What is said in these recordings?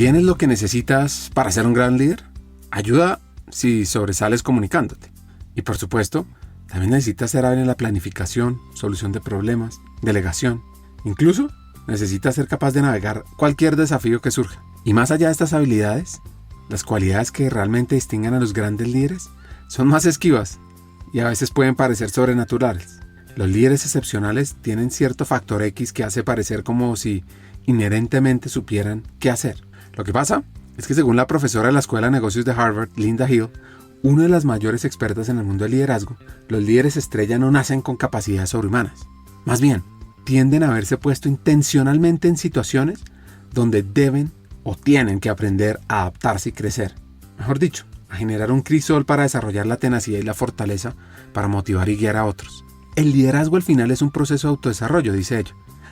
¿Tienes lo que necesitas para ser un gran líder? Ayuda si sobresales comunicándote. Y por supuesto, también necesitas ser hábil en la planificación, solución de problemas, delegación. Incluso necesitas ser capaz de navegar cualquier desafío que surja. Y más allá de estas habilidades, las cualidades que realmente distinguen a los grandes líderes son más esquivas y a veces pueden parecer sobrenaturales. Los líderes excepcionales tienen cierto factor X que hace parecer como si inherentemente supieran qué hacer. Lo que pasa es que según la profesora de la Escuela de Negocios de Harvard, Linda Hill, una de las mayores expertas en el mundo del liderazgo, los líderes estrella no nacen con capacidades sobrehumanas. Más bien, tienden a haberse puesto intencionalmente en situaciones donde deben o tienen que aprender a adaptarse y crecer. Mejor dicho, a generar un crisol para desarrollar la tenacidad y la fortaleza para motivar y guiar a otros. El liderazgo al final es un proceso de autodesarrollo, dice ella.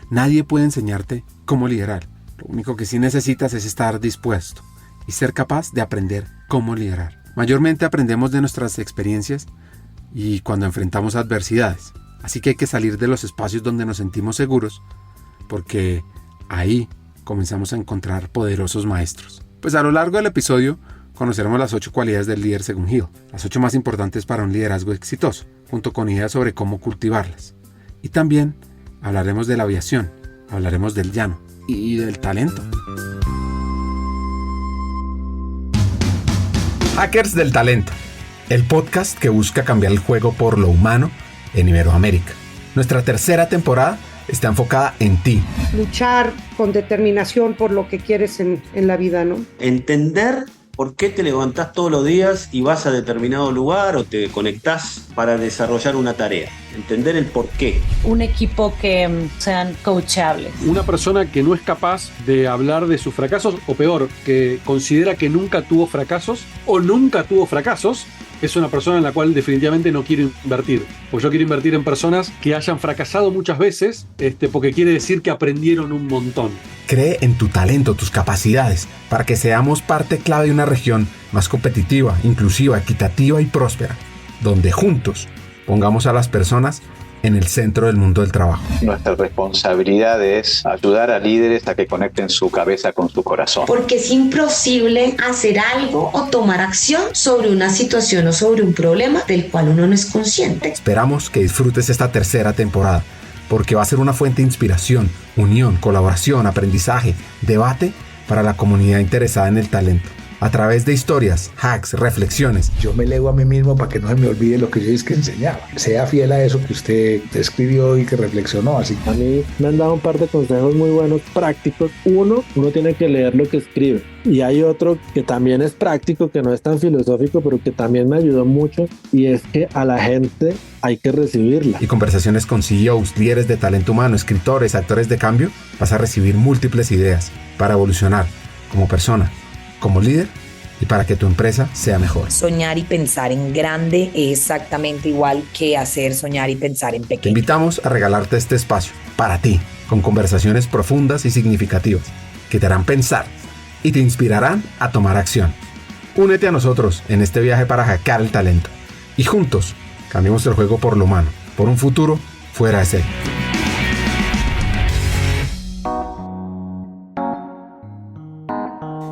Nadie puede enseñarte cómo liderar. Lo único que sí necesitas es estar dispuesto y ser capaz de aprender cómo liderar. Mayormente aprendemos de nuestras experiencias y cuando enfrentamos adversidades. Así que hay que salir de los espacios donde nos sentimos seguros, porque ahí comenzamos a encontrar poderosos maestros. Pues a lo largo del episodio conoceremos las 8 cualidades del líder según Hill, las 8 más importantes para un liderazgo exitoso, junto con ideas sobre cómo cultivarlas. Y también hablaremos de la aviación, hablaremos del llano y del talento. Hackers del Talento, el podcast que busca cambiar el juego por lo humano en Iberoamérica. Nuestra tercera temporada está enfocada en ti. Luchar con determinación por lo que quieres en la vida, ¿no? Entender por qué te levantás todos los días y vas a determinado lugar o te conectás para desarrollar una tarea. Entender el por qué. Un equipo que sean coachables. Una persona que no es capaz de hablar de sus fracasos, o peor, que considera que nunca tuvo fracasos o nunca tuvo fracasos, es una persona en la cual definitivamente no quiero invertir. Porque yo quiero invertir en personas que hayan fracasado muchas veces, porque quiere decir que aprendieron un montón. Cree en tu talento, tus capacidades, para que seamos parte clave de una región más competitiva, inclusiva, equitativa y próspera, donde juntos pongamos a las personas en el centro del mundo del trabajo. Nuestra responsabilidad es ayudar a líderes a que conecten su cabeza con su corazón. Porque es imposible hacer algo o tomar acción sobre una situación o sobre un problema del cual uno no es consciente. Esperamos que disfrutes esta tercera temporada, porque va a ser una fuente de inspiración, unión, colaboración, aprendizaje, debate para la comunidad interesada en el talento. A través de historias, hacks, reflexiones. Yo me leo a mí mismo para que no se me olvide lo que yo es que enseñaba. Sea fiel a eso que usted escribió y que reflexionó. Así. A mí me han dado un par de consejos muy buenos, prácticos. Uno tiene que leer lo que escribe. Y hay otro que también es práctico, que no es tan filosófico, pero que también me ayudó mucho. Y es que a la gente hay que recibirla. Y conversaciones con CEOs, líderes de talento humano, escritores, actores de cambio. Vas a recibir múltiples ideas para evolucionar como persona, como líder y para que tu empresa sea mejor. Soñar y pensar en grande es exactamente igual que hacer soñar y pensar en pequeño. Te invitamos a regalarte este espacio para ti, con conversaciones profundas y significativas que te harán pensar y te inspirarán a tomar acción. Únete a nosotros en este viaje para hackear el talento y juntos cambiemos el juego por lo humano, por un futuro fuera de serie.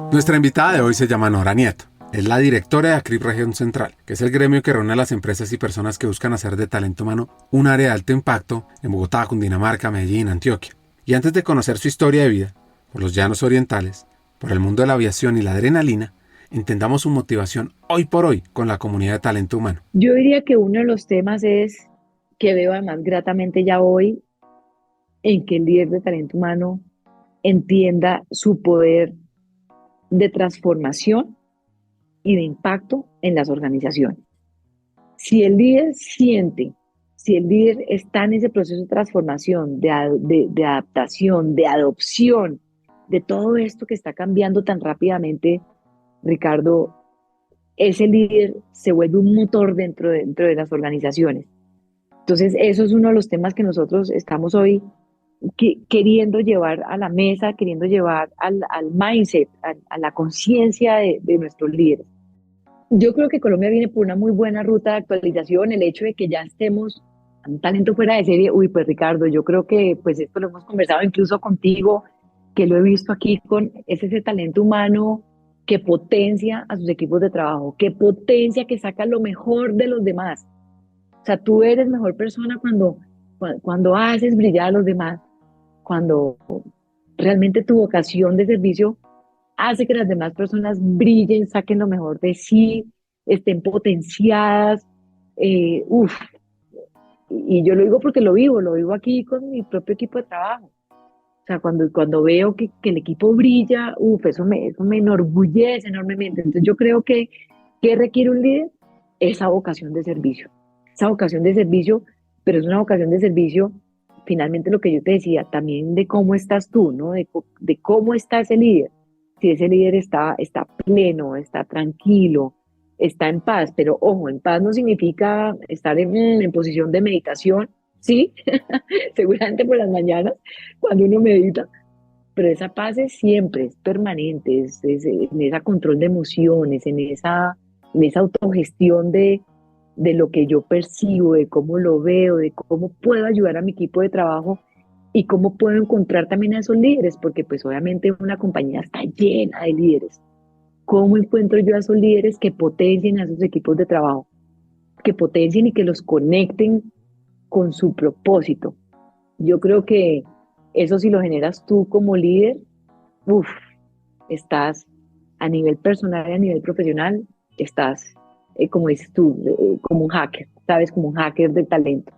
Nuestra invitada de hoy se llama Nora Nieto. Es la directora de ACRIP Región Central, que es el gremio que reúne a las empresas y personas que buscan hacer de talento humano un área de alto impacto en Bogotá, Cundinamarca, Medellín, Antioquia. Y antes de conocer su historia de vida, por los llanos orientales, por el mundo de la aviación y la adrenalina, entendamos su motivación hoy por hoy con la comunidad de talento humano. Yo diría que uno de los temas es que veo además gratamente ya hoy en que el líder de talento humano entienda su poder de transformación y de impacto en las organizaciones. Si el líder siente, si el líder está en ese proceso de transformación, de adaptación, de adopción, de todo esto que está cambiando tan rápidamente, Ricardo, ese líder se vuelve un motor dentro de las organizaciones. Entonces, eso es uno de los temas que nosotros estamos hoy queriendo llevar a la mesa, queriendo llevar al mindset, a la conciencia de nuestros líderes. Yo creo que Colombia viene por una muy buena ruta de actualización, el hecho de que ya estemos un talento fuera de serie. Pues Ricardo, yo creo que pues esto lo hemos conversado incluso contigo, que lo he visto aquí es ese talento humano que potencia a sus equipos de trabajo, que potencia, que saca lo mejor de los demás. O sea, tú eres mejor persona cuando haces brillar a los demás, cuando realmente tu vocación de servicio hace que las demás personas brillen, saquen lo mejor de sí, estén potenciadas. Y yo lo digo porque lo vivo aquí con mi propio equipo de trabajo. O sea, cuando veo que el equipo brilla, eso me enorgullece enormemente. Entonces yo creo que ¿qué requiere un líder? Esa vocación de servicio. Esa vocación de servicio, pero es una vocación de servicio, finalmente lo que yo te decía, también de cómo estás tú, ¿no? De cómo está ese líder. Si ese líder está pleno, está tranquilo, está en paz, pero ojo, en paz no significa estar en posición de meditación, sí, seguramente por las mañanas cuando uno medita, pero esa paz es siempre, es permanente, es en ese control de emociones, en esa autogestión de lo que yo percibo, de cómo lo veo, de cómo puedo ayudar a mi equipo de trabajo y cómo puedo encontrar también a esos líderes, porque pues obviamente una compañía está llena de líderes. ¿Cómo encuentro yo a esos líderes que potencien a esos equipos de trabajo? Que potencien y que los conecten con su propósito. Yo creo que eso, si lo generas tú como líder, estás a nivel personal y a nivel profesional, estás, como dices tú, como un hacker, ¿sabes? Como un hacker del talento.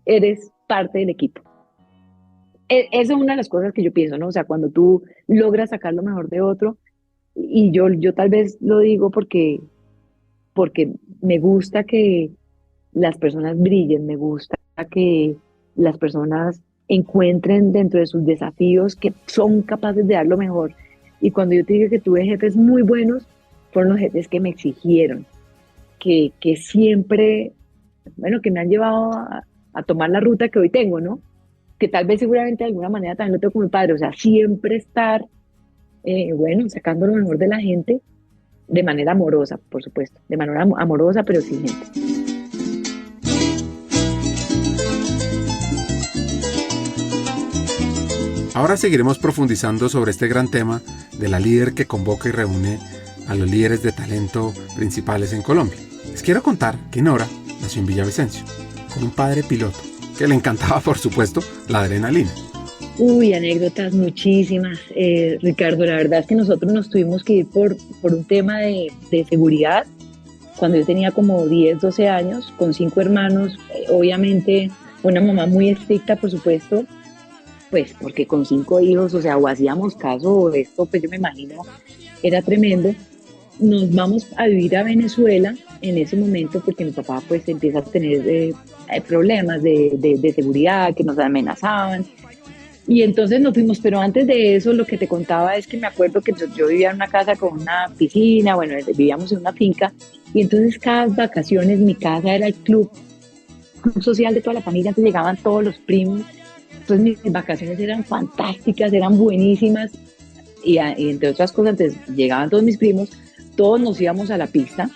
Eres parte del equipo. Esa es una de las cosas que yo pienso, ¿no? O sea, cuando tú logras sacar lo mejor de otro, y yo tal vez lo digo porque me gusta que las personas brillen, me gusta que las personas encuentren dentro de sus desafíos que son capaces de dar lo mejor. Y cuando yo te digo que tuve jefes muy buenos, fueron los jefes que me exigieron, que siempre, bueno, que me han llevado a tomar la ruta que hoy tengo, ¿no? Que tal vez seguramente de alguna manera también lo tengo como mi padre, o sea, siempre estar, sacando lo mejor de la gente de manera amorosa, por supuesto, de manera amorosa pero exigente. Ahora seguiremos profundizando sobre este gran tema de la líder que convoca y reúne a los líderes de talento principales en Colombia. Les quiero contar que Nora nació en Villavicencio, con un padre piloto, que le encantaba, por supuesto, la adrenalina. Anécdotas muchísimas, Ricardo. La verdad es que nosotros nos tuvimos que ir por un tema de seguridad. Cuando yo tenía como 10, 12 años, con 5 hermanos, obviamente una mamá muy estricta, por supuesto, pues porque con 5 hijos, o sea, o hacíamos caso o esto, pues yo me imagino, era tremendo. Nos vamos a vivir a Venezuela en ese momento porque mi papá pues empieza a tener problemas de seguridad, que nos amenazaban. Y entonces nos fuimos, pero antes de eso lo que te contaba es que me acuerdo que yo vivía en una casa con una piscina, bueno, vivíamos en una finca, y entonces cada vacaciones mi casa era el club social de toda la familia, entonces llegaban todos los primos, entonces mis vacaciones eran fantásticas, eran buenísimas, y entre otras cosas, entonces llegaban todos mis primos, todos nos íbamos a la pista,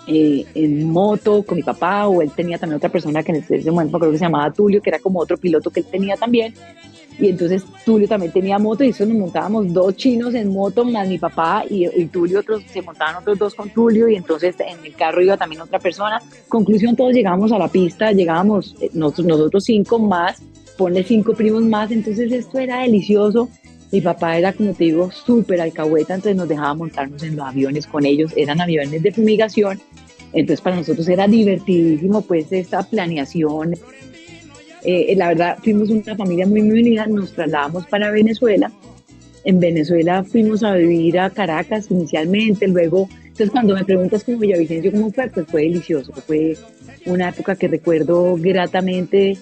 en moto con mi papá, o él tenía también otra persona que en ese momento me acuerdo que se llamaba Tulio, que era como otro piloto que él tenía también, y entonces Tulio también tenía moto, y eso nos montábamos 2 chinos en moto, más mi papá y Tulio, se montaban otros 2 con Tulio, y entonces en el carro iba también otra persona. Conclusión, todos llegábamos a la pista, llegábamos nosotros 5 más, ponle 5 primos más, entonces esto era delicioso. Mi papá era, como te digo, súper alcahueta, entonces nos dejaba montarnos en los aviones con ellos, eran aviones de fumigación, entonces para nosotros era divertidísimo pues esta planeación. La verdad, fuimos una familia muy, muy unida, nos trasladamos para Venezuela. En Venezuela fuimos a vivir a Caracas inicialmente, luego, entonces cuando me preguntas como Villavicencio cómo fue, pues fue delicioso, fue una época que recuerdo gratamente,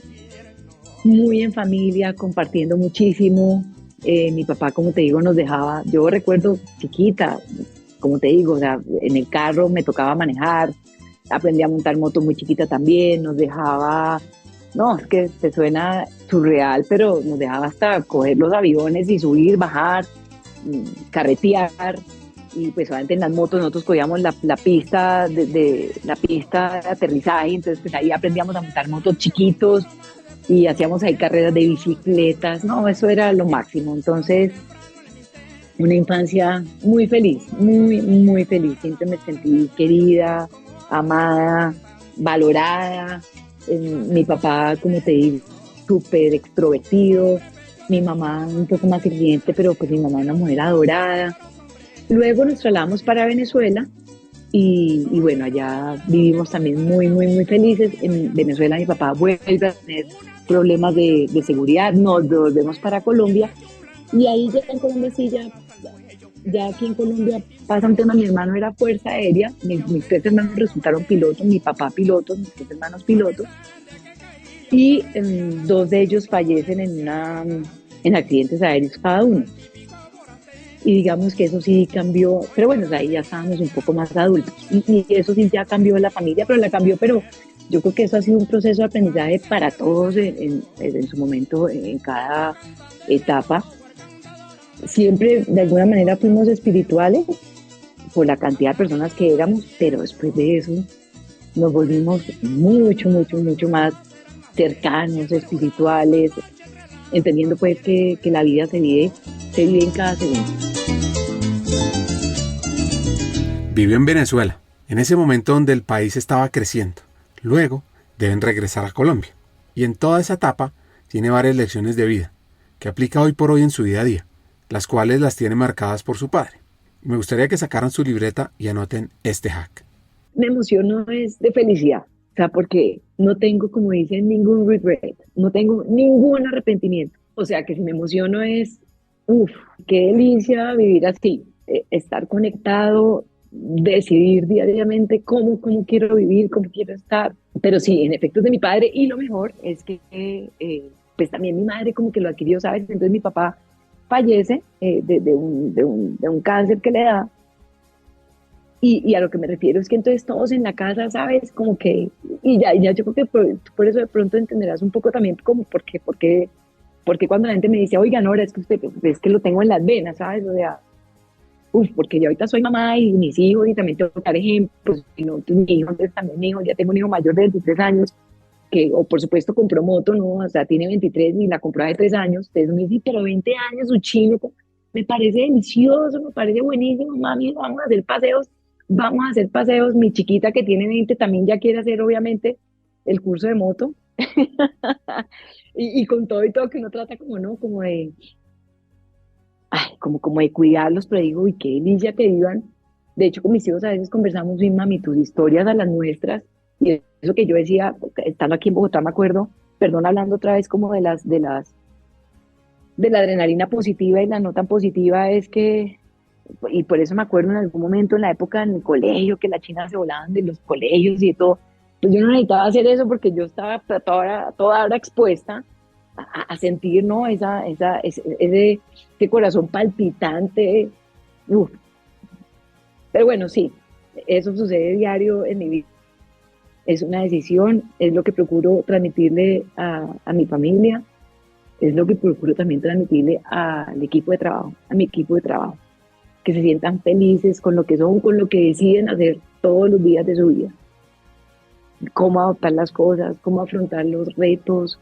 muy en familia, compartiendo muchísimo. Mi papá, como te digo, nos dejaba, yo recuerdo chiquita, como te digo, o sea, en el carro me tocaba manejar, aprendí a montar moto muy chiquita también, nos dejaba, no, es que te suena surreal, pero nos dejaba hasta coger los aviones y subir, bajar, carretear, y pues obviamente en las motos nosotros cogíamos la pista la pista de aterrizaje, entonces pues ahí aprendíamos a montar motos chiquitos, y hacíamos ahí carreras de bicicletas, no, eso era lo máximo. Entonces, una infancia muy feliz, muy, muy feliz. Siempre me sentí querida, amada, valorada. Mi papá, como te digo, súper extrovertido. Mi mamá un poco más exigente, pero pues mi mamá es una mujer adorada. Luego nos trasladamos para Venezuela y bueno, allá vivimos también muy, muy, muy felices. En Venezuela mi papá vuelve a tener problemas de seguridad, nos volvemos para Colombia y ahí ya en Colombia sí, ya aquí en Colombia pasa un tema. Mi hermano era fuerza aérea, mis 3 hermanos resultaron pilotos, mi papá piloto, mis 3 hermanos pilotos, y 2 de ellos fallecen en accidentes aéreos cada uno. Y digamos que eso sí cambió, pero bueno, ahí ya estábamos un poco más adultos y eso sí ya cambió la familia, pero la cambió, pero yo creo que eso ha sido un proceso de aprendizaje para todos en su momento, en cada etapa. Siempre de alguna manera fuimos espirituales por la cantidad de personas que éramos, pero después de eso nos volvimos mucho, mucho, mucho más cercanos, espirituales, entendiendo pues que la vida se vive en cada segundo. Vivió en Venezuela, en ese momento donde el país estaba creciendo. Luego deben regresar a Colombia. Y en toda esa etapa tiene varias lecciones de vida que aplica hoy por hoy en su día a día, las cuales las tiene marcadas por su padre. Me gustaría que sacaran su libreta y anoten este hack. Me emociono es de felicidad, o sea, porque no tengo, como dicen, ningún regret, no tengo ningún arrepentimiento. O sea, que si me emociono es, qué delicia vivir así, estar conectado, decidir diariamente cómo quiero vivir, cómo quiero estar. Pero sí, en efecto es de mi padre, y lo mejor es que pues también mi madre como que lo adquirió, ¿sabes? Entonces mi papá fallece de un cáncer que le da, y a lo que me refiero es que entonces todos en la casa, ¿sabes? Como que, y ya yo creo que por eso de pronto entenderás un poco también como porque cuando la gente me dice, oiga, Nora, es que lo tengo en las venas, ¿sabes? O sea, porque yo ahorita soy mamá y mis hijos, y también tengo que dar ejemplos, y no, mi hijo, entonces también mi hijo, ya tengo un hijo mayor de 23 años, o por supuesto compró moto, ¿no? O sea, tiene 23 y la compró hace 3 años, ustedes me dicen, pero 20 años, un chino, me parece delicioso, me parece buenísimo, mami, vamos a hacer paseos, mi chiquita que tiene 20 también ya quiere hacer, obviamente, el curso de moto, y con todo y todo que uno trata como, ¿no? Como de cuidarlos, pero digo, uy, qué delicia que vivan. De hecho, con mis hijos a veces conversamos, mami, tus historias a las nuestras, y eso que yo decía, estando aquí en Bogotá, me acuerdo, perdón, hablando otra vez como de la adrenalina positiva y la no tan positiva, es que, y por eso me acuerdo en algún momento en la época en el colegio, que las chinas se volaban de los colegios y de todo, pues yo no necesitaba hacer eso porque yo estaba toda hora expuesta a sentir, ¿no? Ese corazón palpitante. Pero bueno, sí, eso sucede diario en mi vida. Es una decisión, es lo que procuro transmitirle a mi familia, es lo que procuro también transmitirle al equipo de trabajo, a mi equipo de trabajo, que se sientan felices con lo que son, con lo que deciden hacer todos los días de su vida. Cómo adoptar las cosas, cómo afrontar los retos.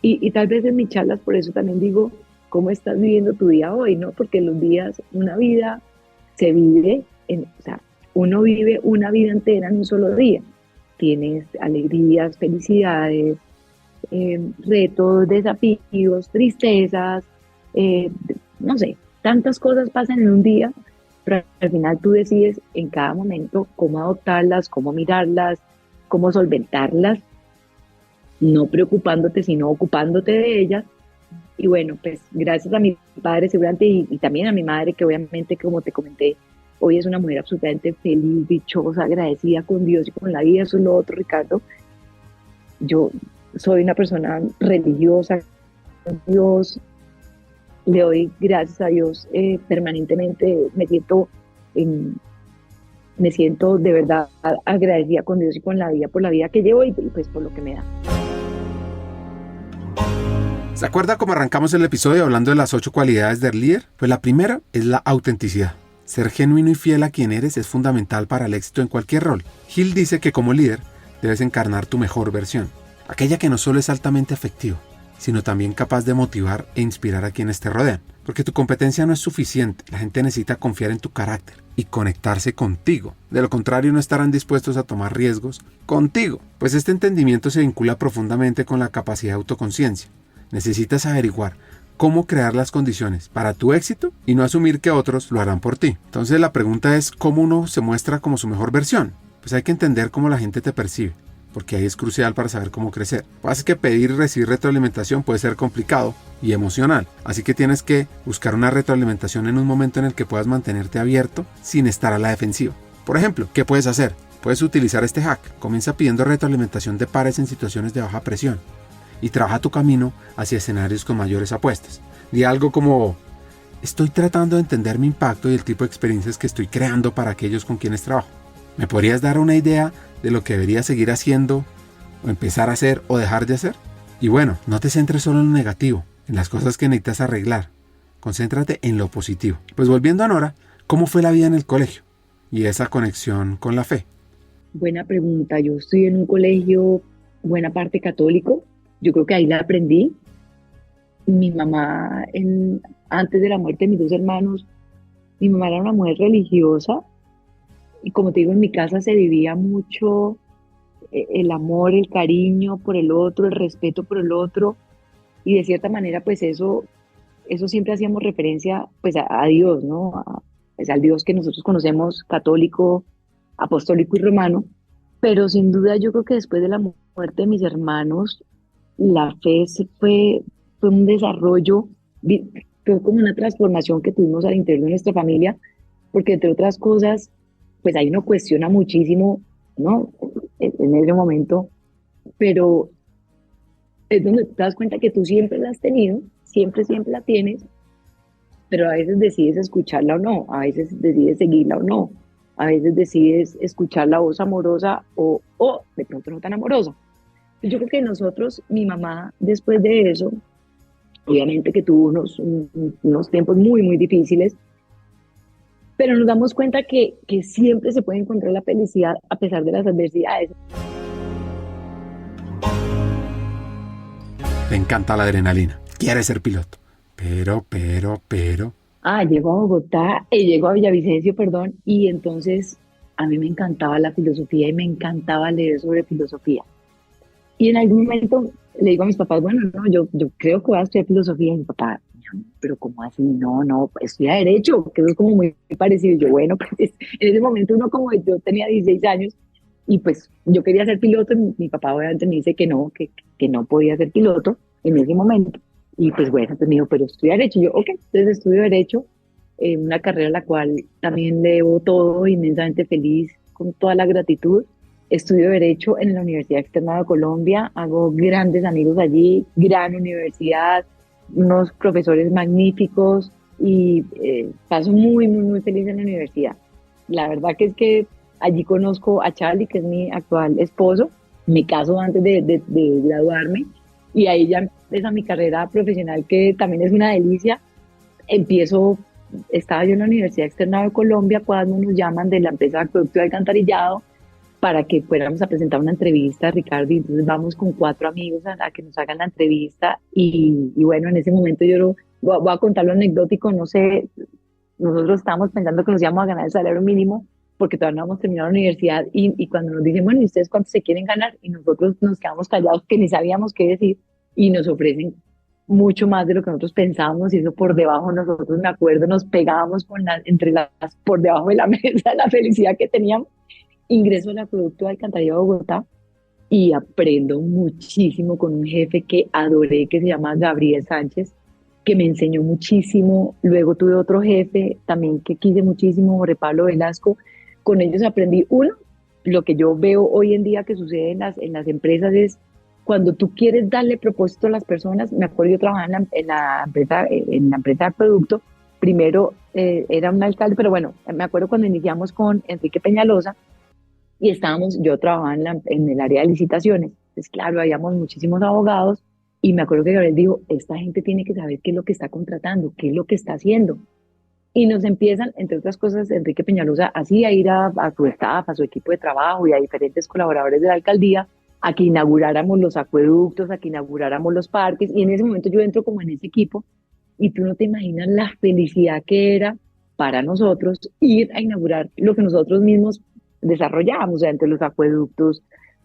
Y tal vez en mis charlas por eso también digo, ¿cómo estás viviendo tu día hoy? ¿No? Porque los días, una vida se vive, o sea, uno vive una vida entera en un solo día. Tienes alegrías, felicidades, retos, desafíos, tristezas, no sé, tantas cosas pasan en un día, pero al final tú decides en cada momento cómo adoptarlas, cómo mirarlas, cómo solventarlas, no preocupándote, sino ocupándote de ellas. Y bueno, pues gracias a mi padre seguramente y también a mi madre, que obviamente, como te comenté, hoy es una mujer absolutamente feliz, dichosa, agradecida con Dios y con la vida. Eso es lo otro, Ricardo. Yo soy una persona religiosa, Dios, le doy gracias a Dios permanentemente, me siento de verdad agradecida con Dios y con la vida, por la vida que llevo y pues por lo que me da. ¿Se acuerda cómo arrancamos el episodio hablando de las 8 cualidades del líder? Pues la primera es la autenticidad. Ser genuino y fiel a quien eres es fundamental para el éxito en cualquier rol. Hill dice que como líder debes encarnar tu mejor versión. aquella que no solo es altamente efectiva, sino también capaz de motivar e inspirar a quienes te rodean. Porque tu competencia no es suficiente, la gente necesita confiar en tu carácter y conectarse contigo. De lo contrario, no estarán dispuestos a tomar riesgos contigo, pues este entendimiento se vincula profundamente con la capacidad de autoconciencia. Necesitas averiguar cómo crear las condiciones para tu éxito y no asumir que otros lo harán por ti. Entonces la pregunta es cómo uno se muestra como su mejor versión. Pues hay que entender cómo la gente te percibe, porque ahí es crucial para saber cómo crecer. Pasa que pedir y recibir retroalimentación puede ser complicado y emocional, así que tienes que buscar una retroalimentación en un momento en el que puedas mantenerte abierto sin estar a la defensiva. Por ejemplo, ¿qué puedes hacer? Puedes utilizar este hack. Comienza pidiendo retroalimentación de pares en situaciones de baja presión y trabaja tu camino hacia escenarios con mayores apuestas. Di algo como: estoy tratando de entender mi impacto y el tipo de experiencias que estoy creando para aquellos con quienes trabajo. ¿Me podrías dar una idea de lo que debería seguir haciendo, o empezar a hacer o dejar de hacer? Y bueno, no te centres solo en lo negativo, en las cosas que necesitas arreglar. Concéntrate en lo positivo. Pues volviendo a Nora, ¿cómo fue la vida en el colegio y esa conexión con la fe? Buena pregunta. Yo estoy en un colegio, buena parte católico. Yo creo que ahí la aprendí. Mi mamá, antes de la muerte de mis dos hermanos, mi mamá era una mujer religiosa. Y como te digo, en mi casa se vivía mucho el amor, el cariño por el otro, el respeto por el otro. Y de cierta manera, pues eso siempre hacíamos referencia pues a Dios, ¿no? Pues al Dios que nosotros conocemos, católico, apostólico y romano. Pero sin duda yo creo que después de la muerte de mis hermanos, la fe fue un desarrollo, fue como una transformación que tuvimos al interior de nuestra familia, porque entre otras cosas, pues ahí uno cuestiona muchísimo, ¿no? En ese momento, pero es donde te das cuenta que tú siempre la has tenido, siempre la tienes, pero a veces decides escucharla o no, a veces decides seguirla o no, a veces decides escuchar la voz amorosa o de pronto no tan amorosa. Yo creo que nosotros, mi mamá, después de eso, obviamente que tuvo unos tiempos muy, muy difíciles, pero nos damos cuenta que siempre se puede encontrar la felicidad a pesar de las adversidades. Te encanta la adrenalina, quieres ser piloto, pero... Llego a Bogotá, llego a Villavicencio, perdón, y entonces a mí me encantaba la filosofía y me encantaba leer sobre filosofía. Y en algún momento le digo a mis papás, bueno, no, yo creo que voy a estudiar filosofía. Y mi papá, pero ¿cómo así? No, estudia Derecho, que eso es como muy parecido. Y yo, bueno, pues en ese momento como yo tenía 16 años y pues yo quería ser piloto, y mi papá obviamente me dice que no podía ser piloto en ese momento. Y pues bueno, pues me dijo, pero estudia Derecho. Y yo, ok, entonces estudio Derecho, una carrera a la cual también le debo todo, inmensamente feliz, con toda la gratitud. Estudio Derecho en la Universidad Externado de Colombia, hago grandes amigos allí, gran universidad, unos profesores magníficos y paso muy, muy, muy feliz en la universidad. La verdad que es que allí conozco a Charlie, que es mi actual esposo, me caso antes de graduarme y ahí ya empieza mi carrera profesional, que también es una delicia. Estaba yo en la Universidad Externado de Colombia cuando nos llaman de la empresa de acueducto y alcantarillado para que fuéramos a presentar una entrevista, Ricardo, y entonces vamos con 4 amigos a que nos hagan la entrevista y bueno, en ese momento yo voy a contar lo anecdótico, no sé, nosotros estábamos pensando que nos íbamos a ganar el salario mínimo porque todavía no habíamos terminado la universidad y cuando nos dicen, bueno, ¿y ustedes cuánto se quieren ganar? Y nosotros nos quedamos callados que ni sabíamos qué decir y nos ofrecen mucho más de lo que nosotros pensábamos y eso por debajo, nosotros me acuerdo, nos pegábamos por debajo de la mesa, la felicidad que teníamos. Ingreso al acueducto de Alcantarillado de Bogotá y aprendo muchísimo con un jefe que adoré, que se llama Gabriel Sánchez, que me enseñó muchísimo. Luego tuve otro jefe también que quise muchísimo, Jorge Pablo Velasco. Con ellos aprendí, lo que yo veo hoy en día que sucede en las empresas es cuando tú quieres darle propósito a las personas. Me acuerdo, yo trabajaba en la empresa de acueducto. Primero era un alcalde, pero bueno, me acuerdo cuando iniciamos con Enrique Peñalosa, y yo trabajaba en el área de licitaciones. Entonces, claro, habíamos muchísimos abogados y me acuerdo que Gabriel dijo, esta gente tiene que saber qué es lo que está contratando, qué es lo que está haciendo. Y nos empiezan, entre otras cosas, Enrique Peñalosa así a ir a su staff, a su equipo de trabajo y a diferentes colaboradores de la alcaldía a que inauguráramos los acueductos, a que inauguráramos los parques, y en ese momento yo entro como en ese equipo, y tú no te imaginas la felicidad que era para nosotros ir a inaugurar lo que nosotros mismos desarrollábamos, o sea, entre los acueductos,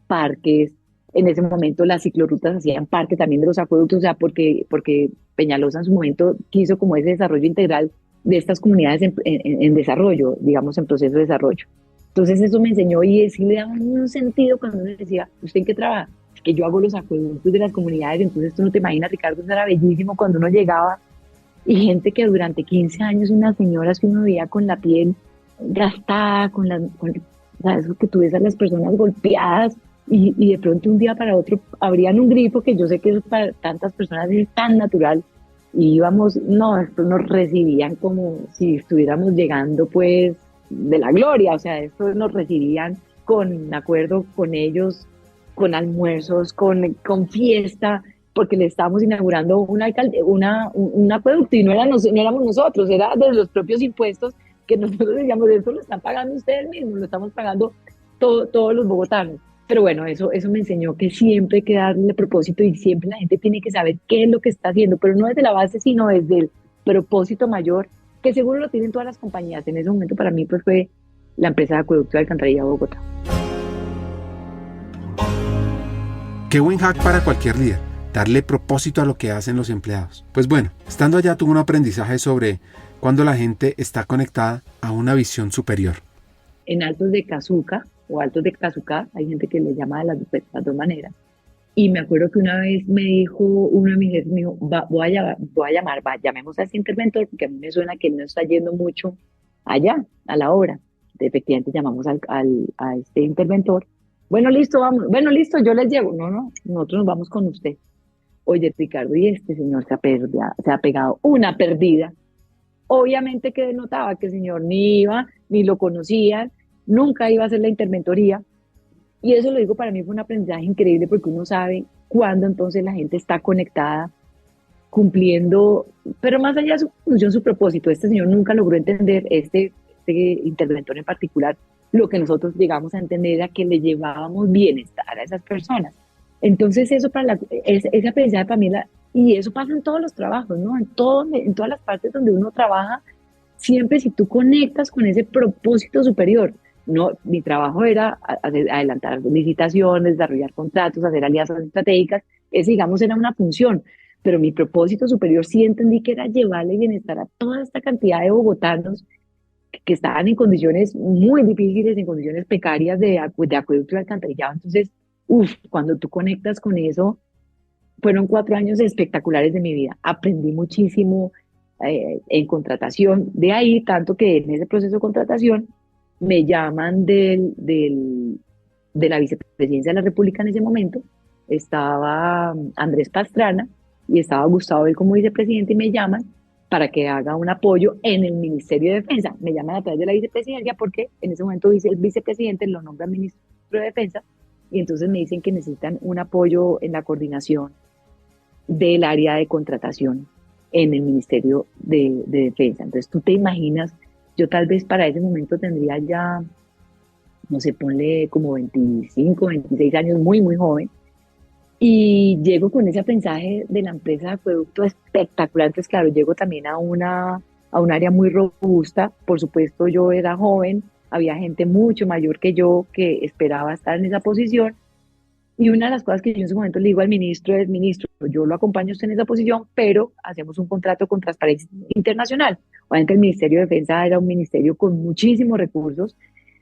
parques. En ese momento las ciclorrutas hacían parte también de los acueductos, o sea, porque Peñalosa en su momento quiso como ese desarrollo integral de estas comunidades en desarrollo, digamos, en proceso de desarrollo. Entonces eso me enseñó, y sí le daba un sentido cuando uno decía, ¿usted en qué trabaja? Es que yo hago los acueductos de las comunidades. Entonces tú no te imaginas, Ricardo, eso era bellísimo cuando uno llegaba, y gente que durante 15 años, unas señoras que uno veía con la piel gastada, o sea, eso que tú ves a las personas golpeadas, y de pronto un día para otro abrían un grifo, que yo sé que eso para tantas personas es tan natural, y íbamos, no, esto nos recibían como si estuviéramos llegando pues de la gloria, o sea, esto nos recibían con acuerdo con ellos, con almuerzos, con fiesta, porque le estábamos inaugurando un acueducto, y no éramos nosotros, era de los propios impuestos, que nosotros decíamos, esto lo están pagando ustedes mismos, lo estamos pagando todos los bogotanos. Pero bueno, eso me enseñó que siempre hay que darle propósito, y siempre la gente tiene que saber qué es lo que está haciendo, pero no desde la base, sino desde el propósito mayor, que seguro lo tienen todas las compañías. En ese momento para mí pues fue la empresa de acueducto de Alcantarilla de Bogotá. Qué buen hack para cualquier líder, darle propósito a lo que hacen los empleados. Pues bueno, estando allá tuve un aprendizaje sobre cuando la gente está conectada a una visión superior. En Altos de Cazuca o Altos de Cazucá, hay gente que le llama de las dos maneras. Y me acuerdo que una vez me dijo uno de mis jefes, me dijo, llamemos a este interventor, porque a mí me suena que él no está yendo mucho allá, a la obra. Efectivamente llamamos a este interventor. Bueno, listo, vamos. Bueno, listo, yo les llego. No, nosotros nos vamos con usted. Oye, Ricardo, y este señor se ha pegado una perdida. Obviamente que denotaba que el señor ni iba, ni lo conocían, nunca iba a hacer la interventoría. Y eso, lo digo, para mí fue un aprendizaje increíble, porque uno sabe cuándo entonces la gente está conectada, cumpliendo, pero más allá de su función, su propósito. Este señor nunca logró entender, este interventor en particular, lo que nosotros llegamos a entender era que le llevábamos bienestar a esas personas. Entonces eso ese aprendizaje para mí, y eso pasa en todos los trabajos, ¿no? En todas las partes donde uno trabaja, siempre si tú conectas con ese propósito superior. No, mi trabajo era adelantar licitaciones, desarrollar contratos, hacer alianzas estratégicas. Esa, digamos, era una función, pero mi propósito superior sí entendí que era llevarle bienestar a toda esta cantidad de bogotanos que estaban en condiciones muy difíciles, en condiciones precarias de acueducto y alcantarillado. Entonces, cuando tú conectas con eso, fueron 4 años espectaculares de mi vida. Aprendí muchísimo en contratación. De ahí, tanto que en ese proceso de contratación, me llaman de la vicepresidencia de la República en ese momento. Estaba Andrés Pastrana y estaba Gustavo Bel como vicepresidente, y me llaman para que haga un apoyo en el Ministerio de Defensa. Me llaman a través de la vicepresidencia, porque en ese momento el vicepresidente lo nombra ministro de Defensa, y entonces me dicen que necesitan un apoyo en la coordinación del área de contratación en el Ministerio de Defensa. Entonces tú te imaginas, yo tal vez para ese momento tendría ya, no sé, ponle como 25, 26 años, muy, muy joven, y llego con ese aprendizaje de la empresa de acueducto espectacular. Entonces, claro, llego también a un área muy robusta. Por supuesto, yo era joven, había gente mucho mayor que yo que esperaba estar en esa posición, y una de las cosas que yo en ese momento le digo al ministro es: ministro, yo lo acompaño a usted en esa posición, pero hacemos un contrato con Transparencia Internacional. Obviamente el Ministerio de Defensa era un ministerio con muchísimos recursos.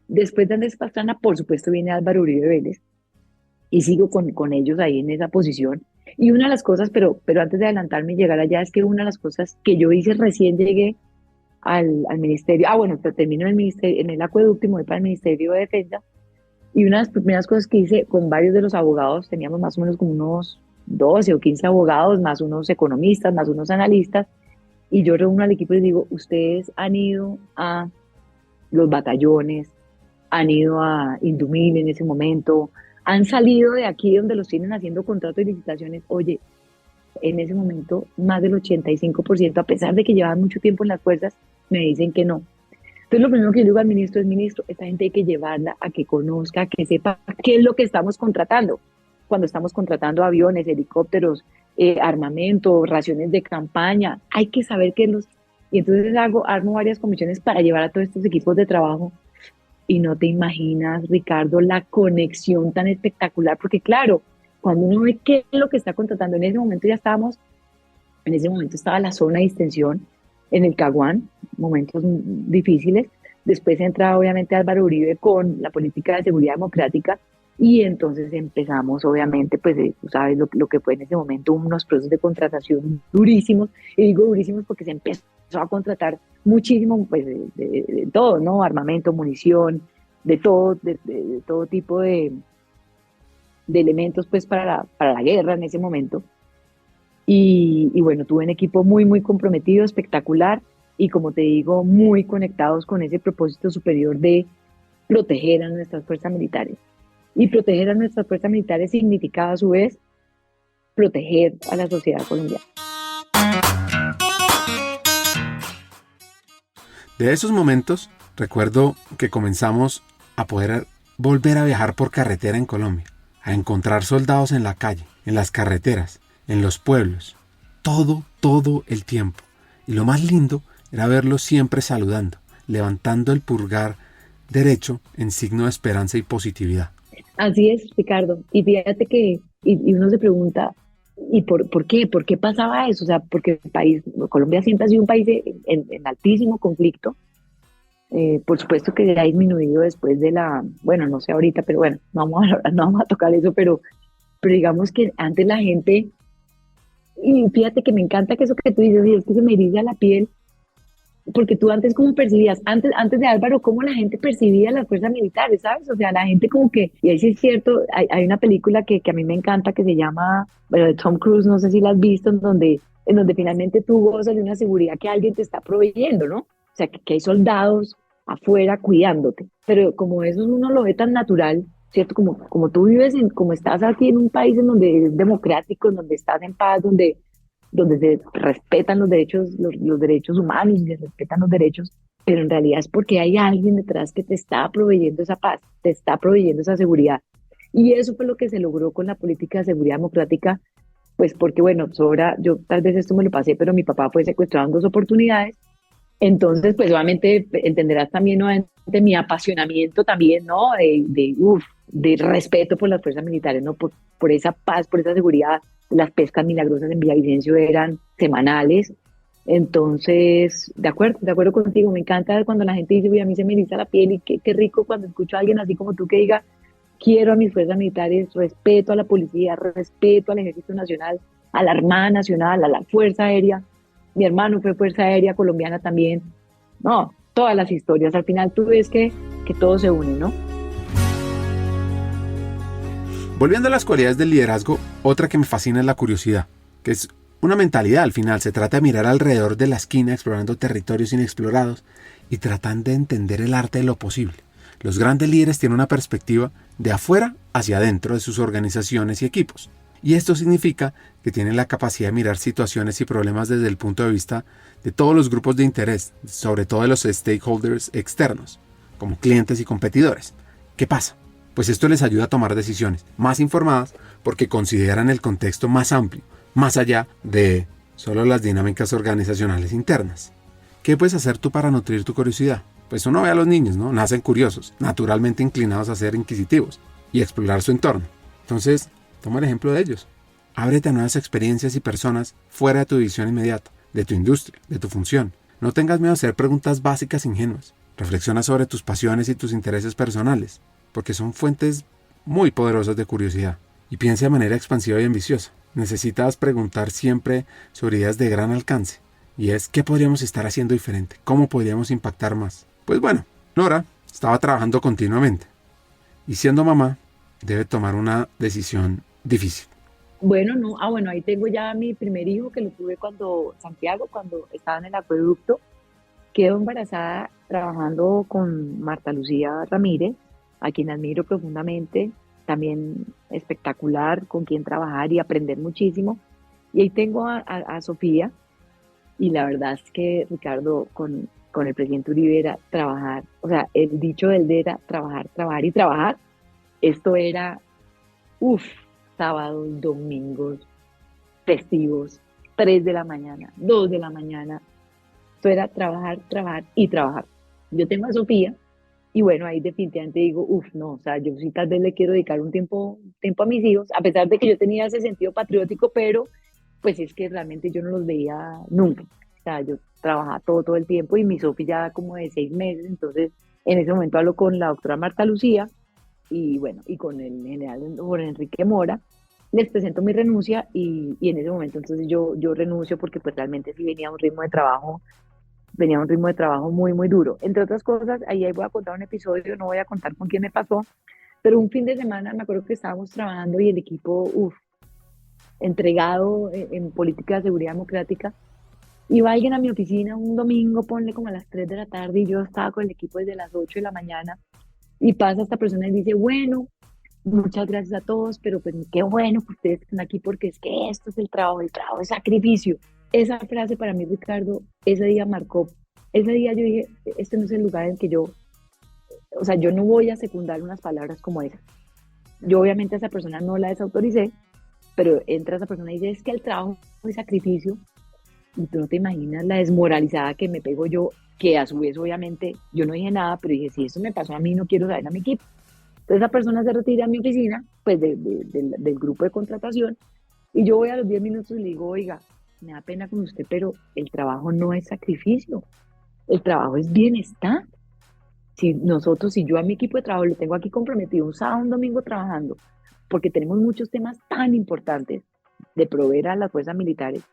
Después de Andrés Pastrana, por supuesto, viene Álvaro Uribe Vélez, y sigo con ellos ahí en esa posición. Y una de las cosas, pero antes de adelantarme y llegar allá, es que una de las cosas que yo hice recién llegué al ministerio, termino en el acueducto y me voy para el Ministerio de Defensa, y una de las primeras cosas que hice con varios de los abogados, teníamos más o menos como unos 12 o 15 abogados, más unos economistas, más unos analistas, y yo reúno al equipo y les digo: ustedes han ido a los batallones, han ido a Indumil en ese momento, han salido de aquí donde los tienen haciendo contratos y licitaciones. Oye, en ese momento más del 85%, a pesar de que llevaban mucho tiempo en las fuerzas, me dicen que no. Entonces lo primero que yo digo al ministro es: ministro, esta gente hay que llevarla a que conozca, a que sepa qué es lo que estamos contratando. cuando estamos contratando aviones, helicópteros, armamento, raciones de campaña, hay que saber qué es los... Y entonces armo varias comisiones para llevar a todos estos equipos de trabajo y no te imaginas, Ricardo, la conexión tan espectacular, porque claro, cuando uno ve qué es lo que está contratando, en ese momento estaba la zona de distensión en el Caguán, momentos difíciles. Después entra obviamente Álvaro Uribe con la política de seguridad democrática y entonces empezamos obviamente, pues tú sabes lo que fue en ese momento, unos procesos de contratación durísimos, y digo durísimos porque se empezó a contratar muchísimo, pues de todo, ¿no? Armamento, munición, de todo tipo de elementos pues para la guerra en ese momento. Y bueno, tuve un equipo muy, muy comprometido, espectacular, y como te digo, muy conectados con ese propósito superior de proteger a nuestras fuerzas militares. Y proteger a nuestras fuerzas militares significaba a su vez proteger a la sociedad colombiana. De esos momentos, recuerdo que comenzamos a poder volver a viajar por carretera en Colombia, a encontrar soldados en la calle, en las carreteras, en los pueblos, todo el tiempo. Y lo más lindo era verlos siempre saludando, levantando el pulgar derecho en signo de esperanza y positividad. Así es, Ricardo. Y fíjate que y uno se pregunta, ¿y por qué? ¿Por qué pasaba eso? O sea, porque el país, Colombia siempre ha sido un país en altísimo conflicto. Por supuesto que ha disminuido después de bueno, no sé ahorita, pero bueno, no vamos a tocar eso, pero digamos que antes la gente, y fíjate que me encanta que eso que tú dices, y es que se me eriza la piel, porque tú antes cómo percibías, antes de Álvaro, cómo la gente percibía las fuerzas militares, ¿sabes? O sea, la gente como que, y ahí sí es cierto, hay una película que a mí me encanta que se llama, bueno, de Tom Cruise, no sé si la has visto, en donde finalmente tú gozas de una seguridad que alguien te está proveyendo, ¿no? O sea, que hay soldados afuera cuidándote, pero como eso uno lo ve tan natural, ¿cierto? Como tú vives, como estás aquí en un país en donde es democrático, en donde estás en paz, donde se respetan los derechos humanos y se respetan los derechos, pero en realidad es porque hay alguien detrás que te está proveyendo esa paz, te está proveyendo esa seguridad. Y eso fue lo que se logró con la política de seguridad democrática, pues porque bueno, yo tal vez esto me lo pasé, pero mi papá fue secuestrado en 2 oportunidades, entonces pues obviamente entenderás también nuevamente mi apasionamiento también, ¿no? De respeto por las fuerzas militares, ¿no? Por esa paz, por esa seguridad. Las pescas milagrosas en Villavicencio eran semanales. Entonces, de acuerdo contigo, me encanta cuando la gente dice, uy, a mí se me eriza la piel, y qué rico cuando escucho a alguien así como tú que diga, quiero a mis fuerzas militares, respeto a la policía, respeto al Ejército Nacional, a la Armada Nacional, a la Fuerza Aérea. Mi hermano fue Fuerza Aérea Colombiana también. No, todas las historias. Al final tú ves que todo se une, ¿no? Volviendo a las cualidades del liderazgo, otra que me fascina es la curiosidad, que es una mentalidad al final. Se trata de mirar alrededor de la esquina explorando territorios inexplorados y tratando de entender el arte de lo posible. Los grandes líderes tienen una perspectiva de afuera hacia adentro de sus organizaciones y equipos. Y esto significa que tienen la capacidad de mirar situaciones y problemas desde el punto de vista de todos los grupos de interés, sobre todo de los stakeholders externos, como clientes y competidores. ¿Qué pasa? Pues esto les ayuda a tomar decisiones más informadas porque consideran el contexto más amplio, más allá de solo las dinámicas organizacionales internas. ¿Qué puedes hacer tú para nutrir tu curiosidad? Pues uno ve a los niños, ¿no? Nacen curiosos, naturalmente inclinados a ser inquisitivos y explorar su entorno. Entonces, toma el ejemplo de ellos. Ábrete a nuevas experiencias y personas fuera de tu visión inmediata, de tu industria, de tu función. No tengas miedo a hacer preguntas básicas ingenuas. Reflexiona sobre tus pasiones y tus intereses personales, porque son fuentes muy poderosas de curiosidad. Y piensa de manera expansiva y ambiciosa. Necesitas preguntar siempre sobre ideas de gran alcance. Y es, ¿qué podríamos estar haciendo diferente? ¿Cómo podríamos impactar más? Pues bueno, Nora estaba trabajando continuamente. Y siendo mamá, debe tomar una decisión difícil. Bueno, ahí tengo ya mi primer hijo, que lo tuve cuando estaba en el acueducto. Quedo embarazada trabajando con Marta Lucía Ramírez, a quien admiro profundamente, también espectacular, con quien trabajar y aprender muchísimo. Y ahí tengo a Sofía, y la verdad es que, Ricardo, con el presidente Uribe era trabajar, o sea, el dicho del de era trabajar, trabajar y trabajar. Esto era, sábados, domingos, festivos, 3 de la mañana, 2 de la mañana. Esto era trabajar, trabajar y trabajar. Yo tengo a Sofía y bueno, ahí definitivamente digo, no, o sea, yo sí tal vez le quiero dedicar un tiempo a mis hijos, a pesar de que yo tenía ese sentido patriótico, pero pues es que realmente yo no los veía nunca. O sea, yo trabajaba todo el tiempo y mi Sofía ya como de 6 meses, entonces en ese momento hablo con la doctora Marta Lucía y bueno, y con el general Jorge Enrique Mora, les presento mi renuncia y en ese momento entonces yo renuncio porque pues realmente sí venía un ritmo de trabajo muy duro. Entre otras cosas, ahí voy a contar un episodio, no voy a contar con quién me pasó, pero un fin de semana me acuerdo que estábamos trabajando y el equipo, entregado en política de seguridad democrática, y va alguien a mi oficina un domingo, ponle como a las 3 de la tarde, y yo estaba con el equipo desde las 8 de la mañana, y pasa esta persona y dice, bueno, muchas gracias a todos, pero pues qué bueno que ustedes estén aquí porque es que esto es el trabajo es sacrificio. Esa frase para mí, Ricardo, ese día marcó. Ese día yo dije, este no es el lugar en que yo no voy a secundar unas palabras como esas. Yo obviamente a esa persona no la desautoricé, pero entra esa persona y dice, es que el trabajo es sacrificio, y tú no te imaginas la desmoralizada que me pego yo, que a su vez obviamente yo no dije nada, pero dije, si eso me pasó a mí, no quiero saber a mi equipo. Entonces esa persona se retira a mi oficina, pues del grupo de contratación, y yo voy a los 10 minutos y le digo, oiga, me da pena con usted, pero el trabajo no es sacrificio, el trabajo es bienestar. Si yo a mi equipo de trabajo lo tengo aquí comprometido un sábado, un domingo trabajando, porque tenemos muchos temas tan importantes de proveer a las fuerzas militares,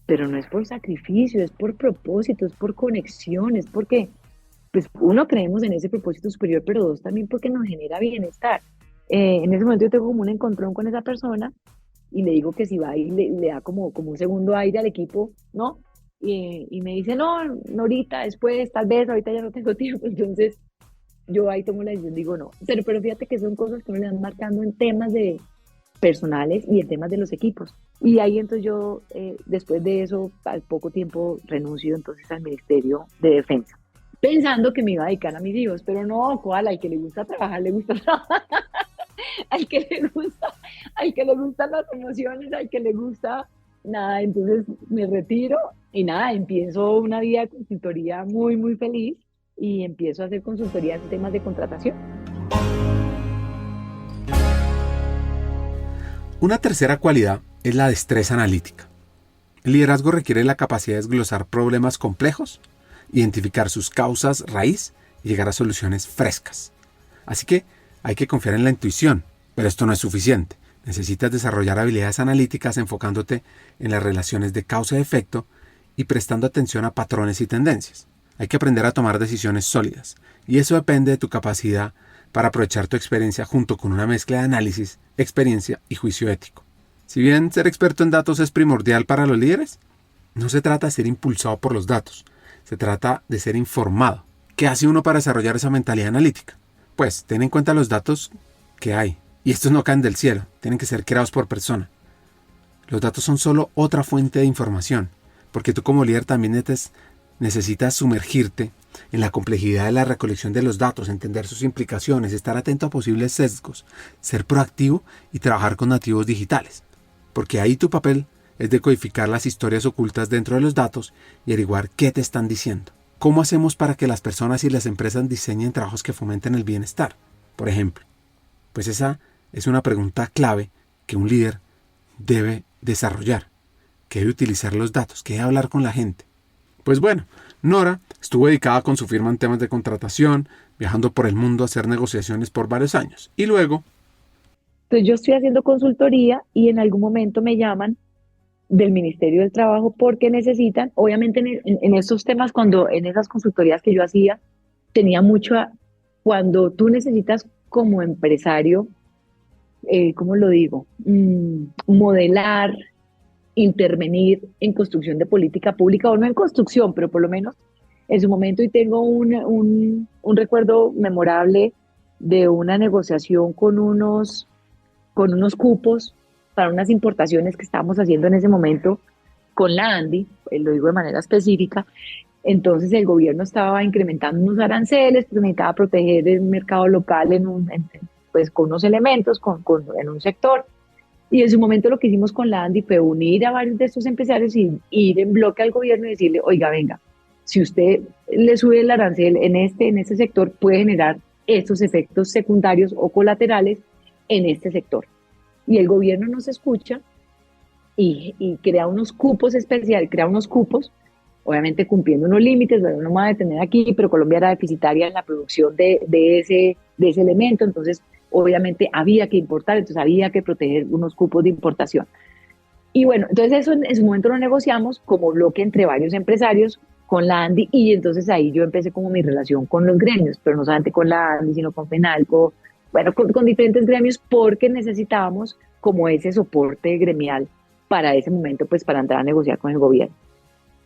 pero no es por sacrificio, es por propósito, es por conexión, es porque pues uno, creemos en ese propósito superior, pero dos, también porque nos genera bienestar. En ese momento yo tengo como un encontrón con esa persona y le digo que si va y le da como un segundo aire al equipo, ¿no? Y me dice, no ahorita, después, tal vez, ahorita ya no tengo tiempo. Entonces yo ahí tomo la decisión, digo no. Pero fíjate que son cosas que uno le van marcando en temas de personales y en temas de los equipos. Y ahí entonces yo, después de eso, al poco tiempo renuncio entonces al Ministerio de Defensa, pensando que me iba a dedicar a mis hijos, pero no, ¿cuál? Al que le gusta trabajar, le gusta trabajar. al que le gustan las emociones, al que le gusta nada, entonces me retiro y nada, empiezo una vida de consultoría muy feliz y empiezo a hacer consultoría en temas de contratación. Una tercera cualidad es la destreza analítica. El liderazgo requiere la capacidad de desglosar problemas complejos, identificar sus causas raíz y llegar a soluciones frescas. Así que hay que confiar en la intuición, pero esto no es suficiente. Necesitas desarrollar habilidades analíticas enfocándote en las relaciones de causa y efecto y prestando atención a patrones y tendencias. Hay que aprender a tomar decisiones sólidas, y eso depende de tu capacidad para aprovechar tu experiencia junto con una mezcla de análisis, experiencia y juicio ético. Si bien ser experto en datos es primordial para los líderes, no se trata de ser impulsado por los datos, se trata de ser informado. ¿Qué hace uno para desarrollar esa mentalidad analítica? Pues ten en cuenta los datos que hay, y estos no caen del cielo, tienen que ser creados por persona. Los datos son solo otra fuente de información, porque tú como líder también necesitas sumergirte en la complejidad de la recolección de los datos, entender sus implicaciones, estar atento a posibles sesgos, ser proactivo y trabajar con nativos digitales. Porque ahí tu papel es decodificar las historias ocultas dentro de los datos y averiguar qué te están diciendo. ¿Cómo hacemos para que las personas y las empresas diseñen trabajos que fomenten el bienestar? Por ejemplo, pues esa es una pregunta clave que un líder debe desarrollar, que debe utilizar los datos, que debe hablar con la gente. Pues bueno, Nora estuvo dedicada con su firma en temas de contratación, viajando por el mundo a hacer negociaciones por varios años. Y luego... Entonces yo estoy haciendo consultoría y en algún momento me llaman del Ministerio del Trabajo porque necesitan, obviamente en estos temas, cuando en esas consultorías que yo hacía, tenía mucho, cuando tú necesitas como empresario, ¿cómo lo digo? Modelar, intervenir en construcción de política pública, o no en construcción, pero por lo menos en su momento, y tengo un recuerdo memorable de una negociación con unos cupos para unas importaciones que estábamos haciendo en ese momento con la ANDI, lo digo de manera específica. Entonces el gobierno estaba incrementando unos aranceles, porque necesitaba proteger el mercado local pues con unos elementos, en un sector. Y en su momento lo que hicimos con la ANDI fue unir a varios de estos empresarios y ir en bloque al gobierno y decirle, oiga, venga, si usted le sube el arancel en este sector, puede generar estos efectos secundarios o colaterales en este sector. Y el gobierno nos escucha y crea unos cupos especiales, crea unos cupos, obviamente cumpliendo unos límites, bueno, no me voy a detener aquí, pero Colombia era deficitaria en la producción de ese elemento, entonces obviamente había que importar, entonces había que proteger unos cupos de importación. Y bueno, entonces eso en su momento lo negociamos como bloque entre varios empresarios con la ANDI, y entonces ahí yo empecé como mi relación con los gremios, pero no solamente con la ANDI, sino con FENALCO, bueno, con diferentes gremios, porque necesitábamos como ese soporte gremial para ese momento, pues para entrar a negociar con el gobierno.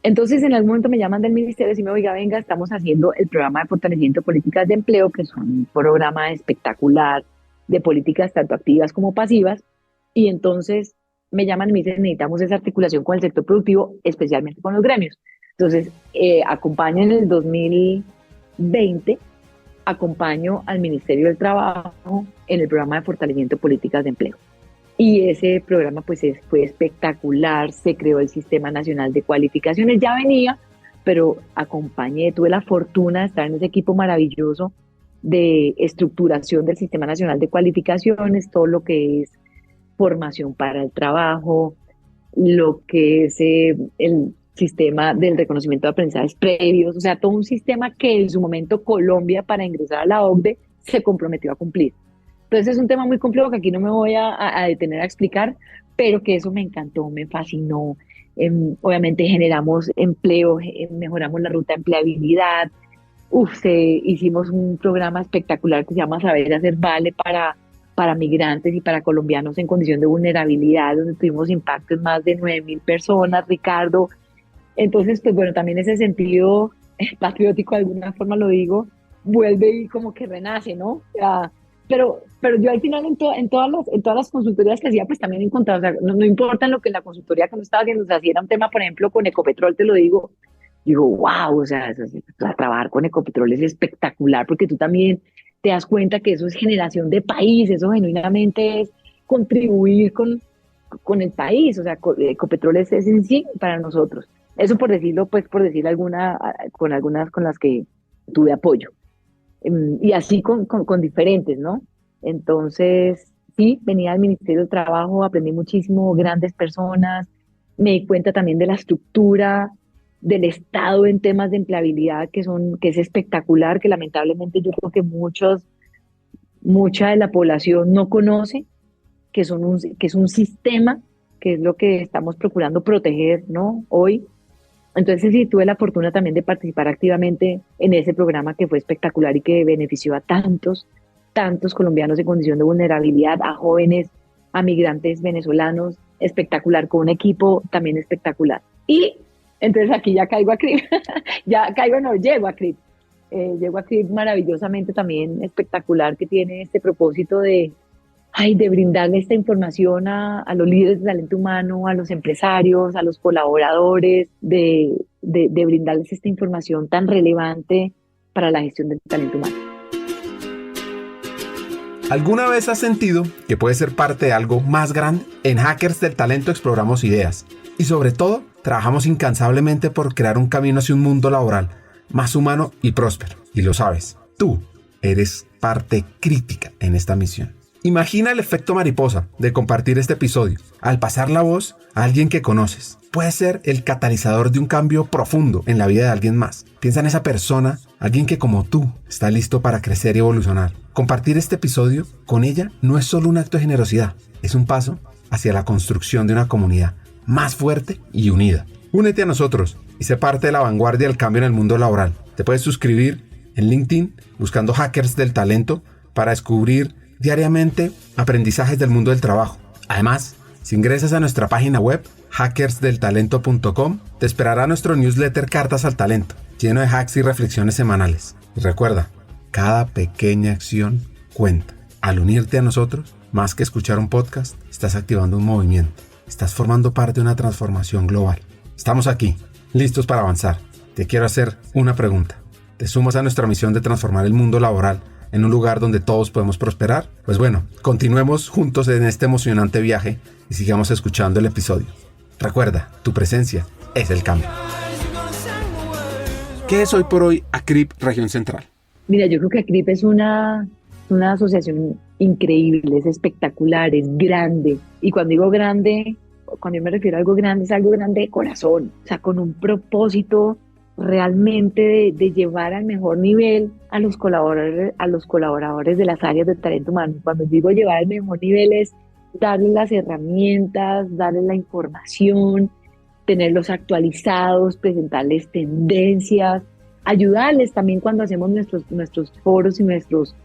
Entonces en algún momento me llaman del ministerio y dicen, oiga, venga, estamos haciendo el programa de fortalecimiento de políticas de empleo, que es un programa espectacular de políticas tanto activas como pasivas, y entonces me llaman y me dicen, necesitamos esa articulación con el sector productivo, especialmente con los gremios. Entonces, acompaño en el 2020, acompaño al Ministerio del Trabajo en el programa de fortalecimiento de políticas de empleo. Y ese programa pues fue espectacular, se creó el Sistema Nacional de Cualificaciones, ya venía, pero acompañé, tuve la fortuna de estar en ese equipo maravilloso de estructuración del Sistema Nacional de Cualificaciones, todo lo que es formación para el trabajo, lo que es el sistema del reconocimiento de aprendizajes previos, o sea, todo un sistema que en su momento Colombia, para ingresar a la OCDE, se comprometió a cumplir. Entonces es un tema muy complejo que aquí no me voy a detener a explicar, pero que eso me encantó, me fascinó. Obviamente generamos empleo, mejoramos la ruta de empleabilidad. Hicimos un programa espectacular que se llama Saber Hacer Vale para migrantes y para colombianos en condición de vulnerabilidad, donde tuvimos impacto en más de 9.000 personas, Ricardo. Entonces, pues bueno, también ese sentido patriótico, de alguna forma lo digo, vuelve y como que renace, ¿no? O sea, pero yo al final en todas las consultorías que hacía, pues también encontraba, o sea, no importa en lo que la consultoría que no estaba haciendo, o sea, si era un tema, por ejemplo, con Ecopetrol, te lo digo, wow, o sea, trabajar con Ecopetrol es espectacular, porque tú también te das cuenta que eso es generación de país, eso genuinamente es contribuir con el país, o sea, Ecopetrol es en sí para nosotros. Eso por decirlo, pues por decir algunas con las que tuve apoyo. Y así con diferentes, ¿no? Entonces, sí, venía al Ministerio del Trabajo, aprendí muchísimo, grandes personas, me di cuenta también de la estructura del Estado en temas de empleabilidad que es espectacular, que lamentablemente yo creo que mucha de la población no conoce, que es un sistema, que es lo que estamos procurando proteger, ¿no? Hoy. Entonces sí, tuve la fortuna también de participar activamente en ese programa que fue espectacular y que benefició a tantos colombianos en condición de vulnerabilidad, a jóvenes, a migrantes venezolanos, espectacular, con un equipo también espectacular. Y entonces aquí ya caigo a CRIB, llego a CRIB. Llego a CRIB maravillosamente también espectacular, que tiene este propósito de brindarle esta información a los líderes de talento humano, a los empresarios, a los colaboradores, de brindarles esta información tan relevante para la gestión del talento humano. ¿Alguna vez has sentido que puedes ser parte de algo más grande? En Hackers del Talento exploramos ideas y sobre todo trabajamos incansablemente por crear un camino hacia un mundo laboral más humano y próspero. Y lo sabes, tú eres parte crítica en esta misión. Imagina el efecto mariposa de compartir este episodio. Al pasar la voz a alguien que conoces, puede ser el catalizador de un cambio profundo en la vida de alguien más. Piensa en esa persona, alguien que como tú está listo para crecer y evolucionar. Compartir este episodio con ella no es solo un acto de generosidad, es un paso hacia la construcción de una comunidad más fuerte y unida. Únete a nosotros y sé parte de la vanguardia del cambio en el mundo laboral. Te puedes suscribir en LinkedIn buscando Hackers del Talento para descubrir diariamente aprendizajes del mundo del trabajo. Además, si ingresas a nuestra página web hackersdeltalento.com, te esperará nuestro newsletter Cartas al Talento, lleno de hacks y reflexiones semanales. Y recuerda, cada pequeña acción cuenta. Al unirte a nosotros, más que escuchar un podcast, estás activando un movimiento. Estás formando parte de una transformación global. Estamos aquí, listos para avanzar. Te quiero hacer una pregunta. ¿Te sumas a nuestra misión de transformar el mundo laboral en un lugar donde todos podemos prosperar? Pues bueno, continuemos juntos en este emocionante viaje y sigamos escuchando el episodio. Recuerda, tu presencia es el cambio. ¿Qué es hoy por hoy ACRIP Región Central? Mira, yo creo que ACRIP es una asociación increíble, es espectacular, es grande. Y cuando digo grande, cuando yo me refiero a algo grande, es algo grande de corazón, o sea, con un propósito realmente de llevar al mejor nivel a los colaboradores de las áreas de talento humano. Cuando digo llevar al mejor nivel es darles las herramientas, darles la información, tenerlos actualizados, presentarles tendencias, ayudarles también cuando hacemos nuestros foros y nuestros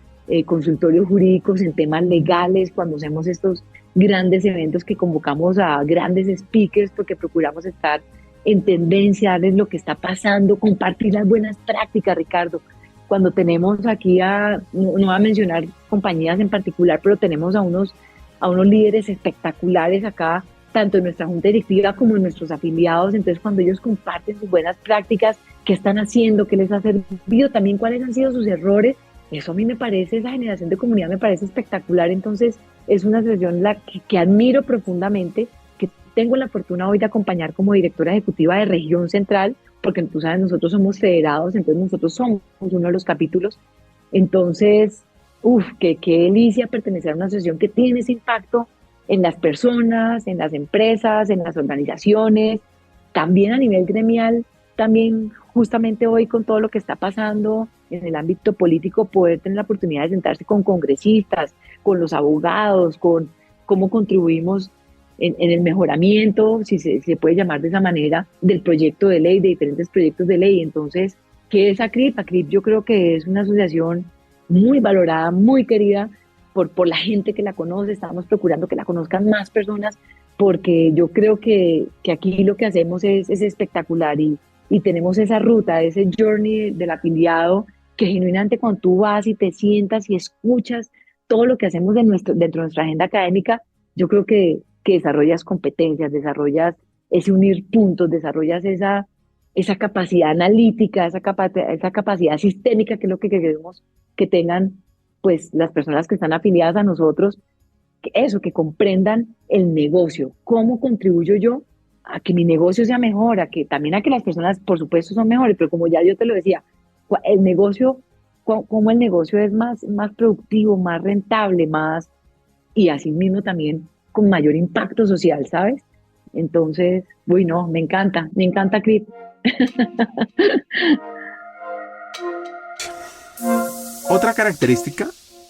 consultorios jurídicos en temas legales, cuando hacemos estos grandes eventos que convocamos a grandes speakers porque procuramos estar en tendencia, darles lo que está pasando, compartir las buenas prácticas, Ricardo. Cuando tenemos aquí no voy a mencionar compañías en particular, pero tenemos a unos líderes espectaculares acá, tanto en nuestra junta directiva como en nuestros afiliados. Entonces, cuando ellos comparten sus buenas prácticas, qué están haciendo, qué les ha servido, también cuáles han sido sus errores, eso a mí me parece, esa generación de comunidad me parece espectacular. Entonces, es una asociación que admiro profundamente, que tengo la fortuna hoy de acompañar como directora ejecutiva de Región Central, porque tú sabes, nosotros somos federados, entonces nosotros somos uno de los capítulos. Entonces, qué delicia pertenecer a una asociación que tiene ese impacto en las personas, en las empresas, en las organizaciones, también a nivel gremial, también justamente hoy con todo lo que está pasando en el ámbito político, poder tener la oportunidad de sentarse con congresistas, con los abogados, con cómo contribuimos en el mejoramiento, si se puede llamar de esa manera, del proyecto de ley, de diferentes proyectos de ley. Entonces, ¿qué es ACRIP? ACRIP yo creo que es una asociación muy valorada, muy querida por la gente que la conoce. Estamos procurando que la conozcan más personas, porque yo creo que aquí lo que hacemos es espectacular y tenemos esa ruta, ese journey del afiliado, que genuinamente cuando tú vas y te sientas y escuchas todo lo que hacemos dentro de nuestra agenda académica, yo creo que desarrollas competencias, desarrollas ese unir puntos, desarrollas esa capacidad analítica, esa capacidad sistémica, que es lo que queremos que tengan pues las personas que están afiliadas a nosotros, que comprendan el negocio, cómo contribuyo yo a que mi negocio sea mejor, a que las personas, por supuesto, son mejores, pero como ya yo te lo decía, el negocio, cómo el negocio es más productivo, más rentable, y así mismo también con mayor impacto social, ¿sabes? Entonces, no, me encanta ACRIP. Otra característica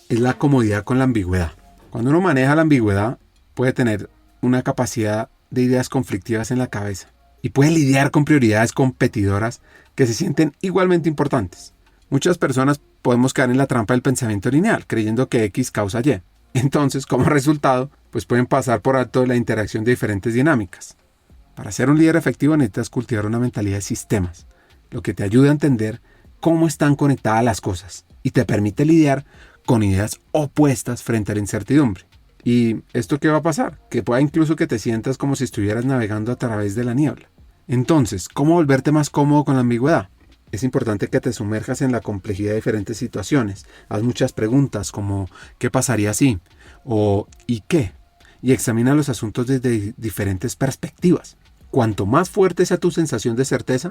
es la comodidad con la ambigüedad. Cuando uno maneja la ambigüedad, puede tener una capacidad de ideas conflictivas en la cabeza y puede lidiar con prioridades competidoras que se sienten igualmente importantes. Muchas personas podemos caer en la trampa del pensamiento lineal, creyendo que X causa Y. Entonces, como resultado, pues pueden pasar por alto la interacción de diferentes dinámicas. Para ser un líder efectivo necesitas cultivar una mentalidad de sistemas, lo que te ayuda a entender cómo están conectadas las cosas y te permite lidiar con ideas opuestas frente a la incertidumbre. ¿Y esto qué va a pasar? Que pueda incluso que te sientas como si estuvieras navegando a través de la niebla. Entonces, ¿cómo volverte más cómodo con la ambigüedad? Es importante que te sumerjas en la complejidad de diferentes situaciones. Haz muchas preguntas como ¿qué pasaría si? O ¿y qué? Y examina los asuntos desde diferentes perspectivas. Cuanto más fuerte sea tu sensación de certeza,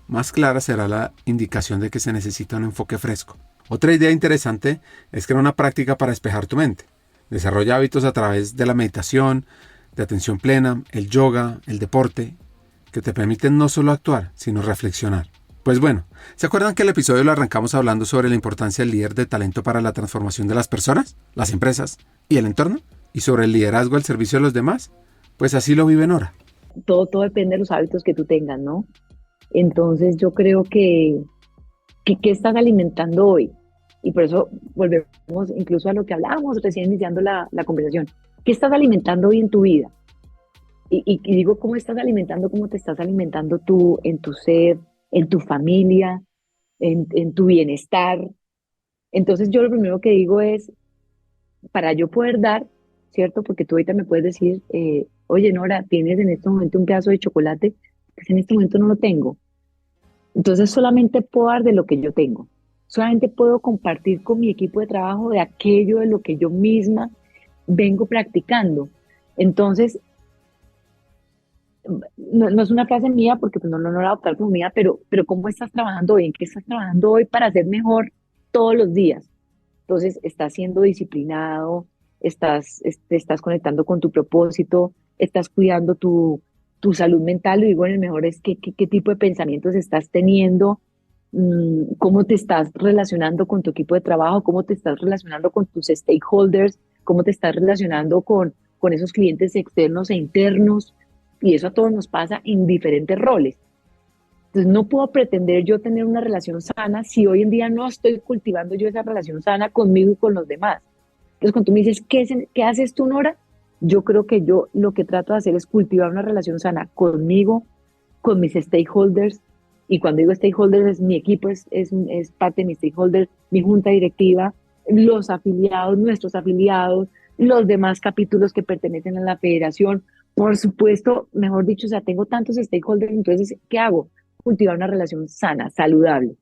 más clara será la indicación de que se necesita un enfoque fresco. Otra idea interesante es crear una práctica para despejar tu mente. Desarrolla hábitos a través de la meditación, de atención plena, el yoga, el deporte, que te permiten no solo actuar, sino reflexionar. Pues bueno, ¿se acuerdan que el episodio lo arrancamos hablando sobre la importancia del líder de talento para la transformación de las personas, las empresas y el entorno? ¿Y sobre el liderazgo al servicio de los demás? Pues así lo vive Nora. Todo depende de los hábitos que tú tengas, ¿no? Entonces yo creo que ¿qué estás alimentando hoy? Y por eso volvemos incluso a lo que hablábamos recién iniciando la conversación. ¿Qué estás alimentando hoy en tu vida? Y digo, ¿cómo estás alimentando? ¿Cómo te estás alimentando tú en tu ser, en tu familia, en tu bienestar? Entonces yo lo primero que digo es, para yo poder dar, ¿cierto? Porque tú ahorita me puedes decir, oye Nora, tienes en este momento un pedazo de chocolate, pues en este momento no lo tengo. Entonces solamente puedo dar de lo que yo tengo. solamente puedo compartir con mi equipo de trabajo de aquello de lo que yo misma vengo practicando. Entonces, no es una frase mía porque pues, no la voy a adoptar como mía, pero ¿cómo estás trabajando hoy? ¿En qué estás trabajando hoy para ser mejor todos los días? Entonces, estás siendo disciplinado, te estás conectando con tu propósito, estás cuidando tu salud mental, y digo en el mejor es qué tipo de pensamientos estás teniendo, cómo te estás relacionando con tu equipo de trabajo, cómo te estás relacionando con tus stakeholders, cómo te estás relacionando con esos clientes externos e internos, y eso a todos nos pasa en diferentes roles. Entonces no puedo pretender yo tener una relación sana si hoy en día no estoy cultivando yo esa relación sana conmigo y con los demás. Entonces cuando tú me dices, ¿qué haces tú, Nora? Yo creo que yo lo que trato de hacer es cultivar una relación sana conmigo, con mis stakeholders, y cuando digo stakeholders, es mi equipo, es parte de mis stakeholders, mi junta directiva, los afiliados, nuestros afiliados, los demás capítulos que pertenecen a la federación. Por supuesto, mejor dicho, o sea, tengo tantos stakeholders, entonces, ¿qué hago? Cultivar una relación sana, saludable.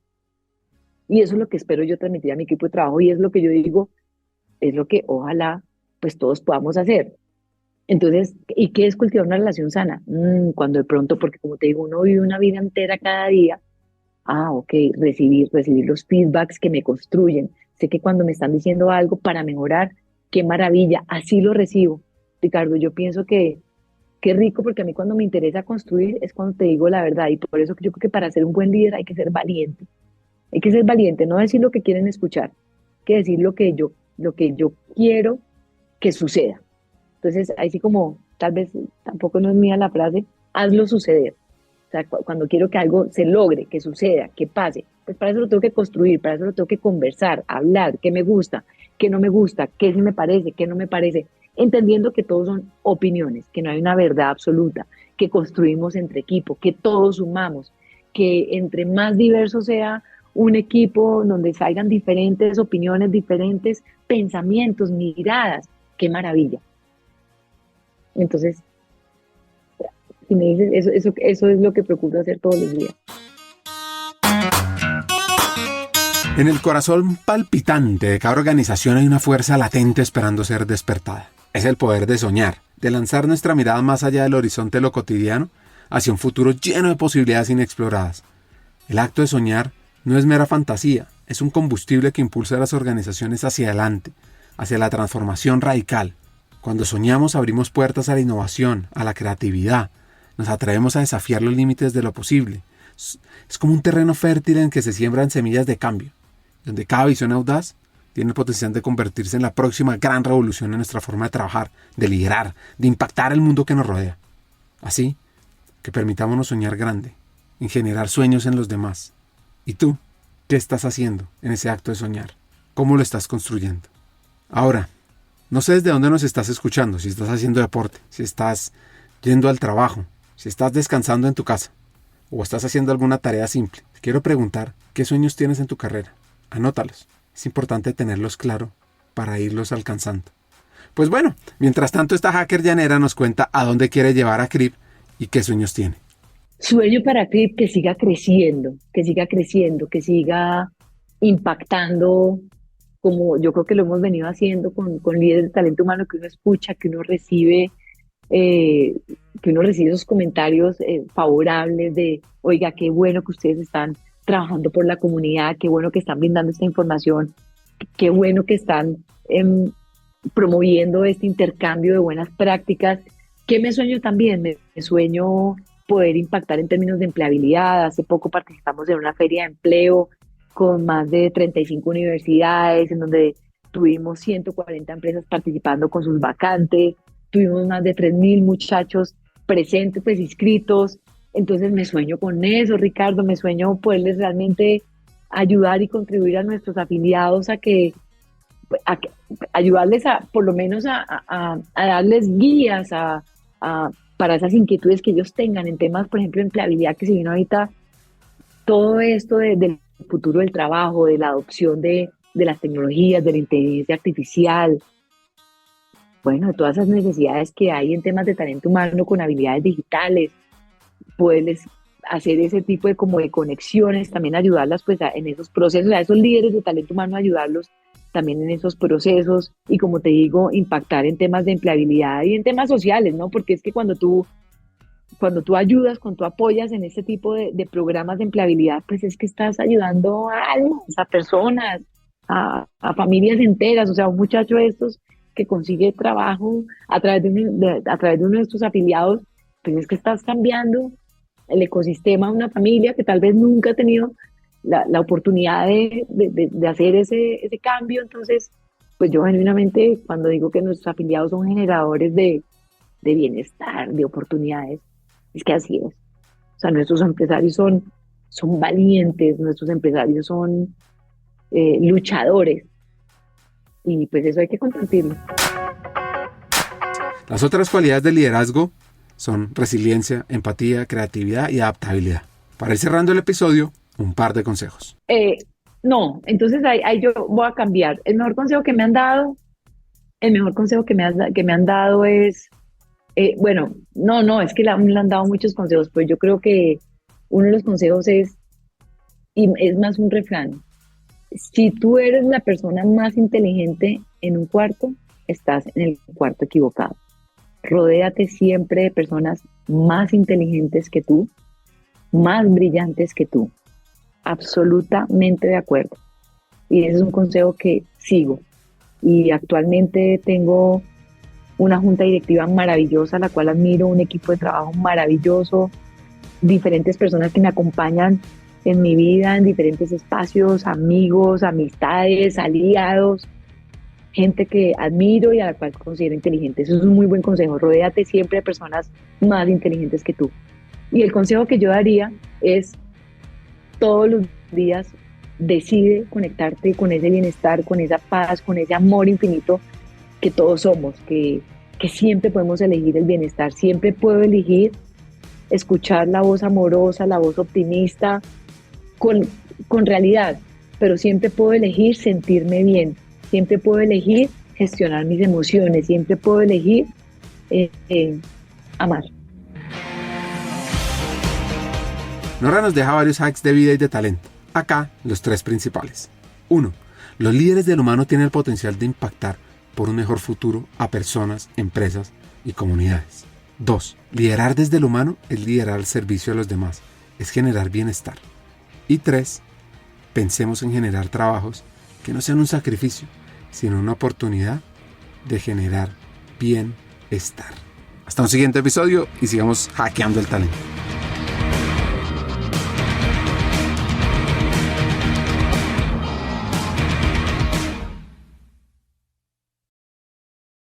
Y eso es lo que espero yo transmitir a mi equipo de trabajo, y es lo que yo digo, es lo que ojalá pues todos podamos hacer. Entonces, ¿y qué es cultivar una relación sana? Cuando de pronto, porque como te digo, uno vive una vida entera cada día. Ok, recibir los feedbacks que me construyen. Sé que cuando me están diciendo algo para mejorar, qué maravilla, así lo recibo. Ricardo, yo pienso que qué rico, porque a mí cuando me interesa construir es cuando te digo la verdad, y por eso yo creo que para ser un buen líder hay que ser valiente. Hay que ser valiente, no decir lo que quieren escuchar, hay que decir lo que yo quiero que suceda. Entonces, ahí sí como, tal vez tampoco no es mía la frase, hazlo suceder. O sea, cuando quiero que algo se logre, que suceda, que pase, pues para eso lo tengo que construir, para eso lo tengo que conversar, hablar, qué me gusta, qué no me gusta, qué sí me parece, qué no me parece, entendiendo que todos son opiniones, que no hay una verdad absoluta, que construimos entre equipo, que todos sumamos, que entre más diverso sea un equipo donde salgan diferentes opiniones, diferentes pensamientos, miradas, qué maravilla. Entonces, si me dices, eso es lo que procuro hacer todos los días. En el corazón palpitante de cada organización hay una fuerza latente esperando ser despertada. Es el poder de soñar, de lanzar nuestra mirada más allá del horizonte de lo cotidiano, hacia un futuro lleno de posibilidades inexploradas. El acto de soñar no es mera fantasía, es un combustible que impulsa a las organizaciones hacia adelante, hacia la transformación radical. Cuando soñamos abrimos puertas a la innovación, a la creatividad, nos atrevemos a desafiar los límites de lo posible. Es como un terreno fértil en que se siembran semillas de cambio, donde cada visión audaz tiene el potencial de convertirse en la próxima gran revolución en nuestra forma de trabajar, de liderar, de impactar el mundo que nos rodea. Así que permitámonos soñar grande, en generar sueños en los demás. ¿Y tú? ¿Qué estás haciendo en ese acto de soñar? ¿Cómo lo estás construyendo? Ahora, no sé desde dónde nos estás escuchando, si estás haciendo deporte, si estás yendo al trabajo, si estás descansando en tu casa o estás haciendo alguna tarea simple. Te quiero preguntar, ¿qué sueños tienes en tu carrera? Anótalos. Es importante tenerlos claro para irlos alcanzando. Pues bueno, mientras tanto esta hacker llanera nos cuenta a dónde quiere llevar a Crip y qué sueños tiene. Sueño para Crip que siga creciendo, que siga impactando, como yo creo que lo hemos venido haciendo con líderes de talento humano, que uno escucha, que uno recibe esos comentarios favorables de, oiga, qué bueno que ustedes están trabajando por la comunidad, qué bueno que están brindando esta información, qué bueno que están promoviendo este intercambio de buenas prácticas. ¿Qué me sueño también? Me sueño poder impactar en términos de empleabilidad. Hace poco participamos en una feria de empleo con más de 35 universidades, en donde tuvimos 140 empresas participando con sus vacantes, tuvimos más de 3,000 muchachos presentes, pues inscritos. Entonces me sueño con eso, Ricardo, me sueño poderles realmente ayudar y contribuir a nuestros afiliados a ayudarles por lo menos a darles guías para esas inquietudes que ellos tengan en temas, por ejemplo, de empleabilidad, que se vino ahorita todo esto del futuro del trabajo, de la adopción de las tecnologías, de la inteligencia artificial, bueno, de todas esas necesidades que hay en temas de talento humano con habilidades digitales, poderles hacer ese tipo de como de conexiones, también ayudarlas pues en esos procesos, a esos líderes de talento humano, ayudarlos también en esos procesos y como te digo, impactar en temas de empleabilidad y en temas sociales, ¿no? Porque es que cuando tú ayudas, cuando tú apoyas en este tipo de programas de empleabilidad, pues es que estás ayudando a almas, a personas, a familias enteras, o sea, un muchacho de estos que consigue trabajo a través de uno de estos afiliados, pues es que estás cambiando el ecosistema de una familia que tal vez nunca ha tenido la oportunidad de hacer ese cambio. Entonces, pues yo genuinamente cuando digo que nuestros afiliados son generadores de bienestar, de oportunidades, es que así es. O sea, nuestros empresarios son valientes, nuestros empresarios son luchadores y pues eso hay que compartirlo. Las otras cualidades del liderazgo son resiliencia, empatía, creatividad y adaptabilidad. Para ir cerrando el episodio, un par de consejos. No, entonces ahí yo voy a cambiar. El mejor consejo que me han dado es, bueno, no, es que me han dado muchos consejos, pero yo creo que uno de los consejos es más un refrán. Si tú eres la persona más inteligente en un cuarto, estás en el cuarto equivocado. Rodéate siempre de personas más inteligentes que tú, más brillantes que tú. Absolutamente de acuerdo. Y ese es un consejo que sigo. Y actualmente tengo una junta directiva maravillosa, la cual admiro, un equipo de trabajo maravilloso, diferentes personas que me acompañan en mi vida, en diferentes espacios, amigos, amistades, aliados, gente que admiro y a la cual considero inteligente. Eso es un muy buen consejo. Rodéate siempre de personas más inteligentes que tú. Y el consejo que yo daría es todos los días decide conectarte con ese bienestar, con esa paz, con ese amor infinito que todos somos, que siempre podemos elegir el bienestar, siempre puedo elegir escuchar la voz amorosa, la voz optimista, con realidad, pero siempre puedo elegir sentirme bien, siempre puedo elegir gestionar mis emociones, siempre puedo elegir amar. Nora nos deja varios hacks de vida y de talento. Acá, los 3 principales. 1. Los líderes del humano tienen el potencial de impactar por un mejor futuro a personas, empresas y comunidades. 2. Liderar desde el humano es liderar al servicio de los demás, es generar bienestar. Y 3. Pensemos en generar trabajos que no sean un sacrificio, sino una oportunidad de generar bienestar. Hasta un siguiente episodio y sigamos hackeando el talento.